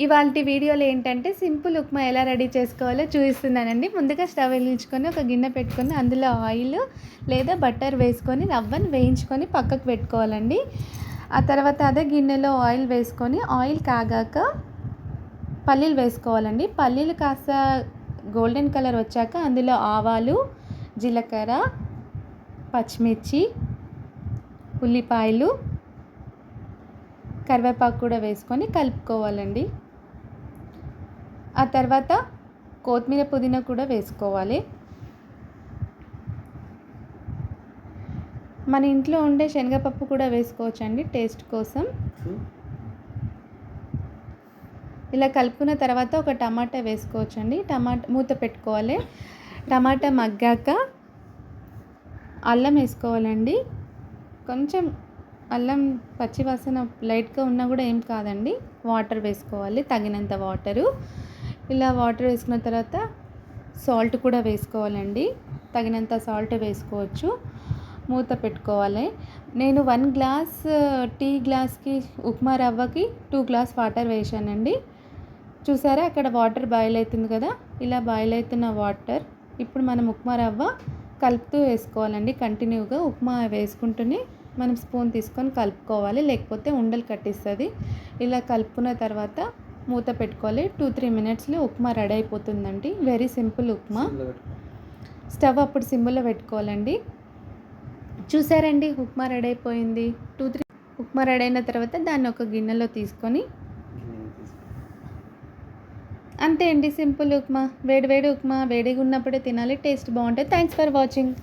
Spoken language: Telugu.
ఇవాల్టి వీడియోలో ఏంటంటే సింపుల్ ఉప్మా ఎలా రెడీ చేసుకోవాలో చూపిస్తున్నానండి. ముందుగా స్టవ్ వెలిగించుకొని ఒక గిన్నె పెట్టుకొని అందులో ఆయిల్ లేదా బటర్ వేసుకొని రవ్వను వేయించుకొని పక్కకు పెట్టుకోవాలండి. ఆ తర్వాత అదే గిన్నెలో ఆయిల్ వేసుకొని ఆయిల్ కాగాక పల్లీలు వేసుకోవాలండి. పల్లీలు కాస్త గోల్డెన్ కలర్ వచ్చాక అందులో ఆవాలు, జీలకర్ర, పచ్చిమిర్చి, ఉల్లిపాయలు, కరివేపాకు కూడా వేసుకొని కలుపుకోవాలండి. ఆ తర్వాత కొత్తిమీర, పుదీనా కూడా వేసుకోవాలి. మన ఇంట్లో ఉండే శనగపప్పు కూడా వేసుకోవచ్చండి టేస్ట్ కోసం. ఇలా కలుపుకున్న తర్వాత ఒక టమాటా వేసుకోవచ్చండి. టమాటా మూత పెట్టుకోవాలి. టమాటా మగ్గాక అల్లం వేసుకోవాలండి. కొంచెం అల్లం పచ్చివాసన లైట్గా ఉన్నా కూడా ఏం కాదండి. వాటర్ వేసుకోవాలి, తగినంత వాటరు. ఇలా వాటర్ వేసుకున్న తర్వాత సాల్ట్ కూడా వేసుకోవాలండి. తగినంత సాల్ట్ వేసుకోవచ్చు. మూత పెట్టుకోవాలి. నేను 1 గ్లాస్ టీ గ్లాస్కి ఉప్మా రవ్వకి 2 గ్లాస్ వాటర్ వేసానండి. చూసారా అక్కడ వాటర్ బాయిల్ అవుతుంది కదా, ఇలా బాయిల్ అవుతున్న వాటర్ ఇప్పుడు మనం ఉప్మా రవ్వ కలుపుతూ వేసుకోవాలండి. కంటిన్యూగా ఉప్మా వేసుకుంటూనే మనం స్పూన్ తీసుకొని కలుపుకోవాలి, లేకపోతే ఉండలు కట్టిస్తుంది. ఇలా కలుపుకున్న తర్వాత మూత పెట్టుకోవాలి. 2-3 మినిట్స్లో ఉప్మా రెడీ అయిపోతుందండి. Very simple upma. స్టవ్ అప్పుడు సిమ్లో పెట్టుకోవాలండి. చూసారండి ఉప్మా రెడీ అయిపోయింది. 2-3 ఉప్మా రెడీ అయిన తర్వాత దాన్ని ఒక గిన్నెలో తీసుకొని అంతే అండి, సింపుల్ ఉప్మా. వేడి వేడి ఉప్మా వేడిగా ఉన్నప్పుడే తినాలి, టేస్ట్ బాగుంటుంది. Thanks for watching.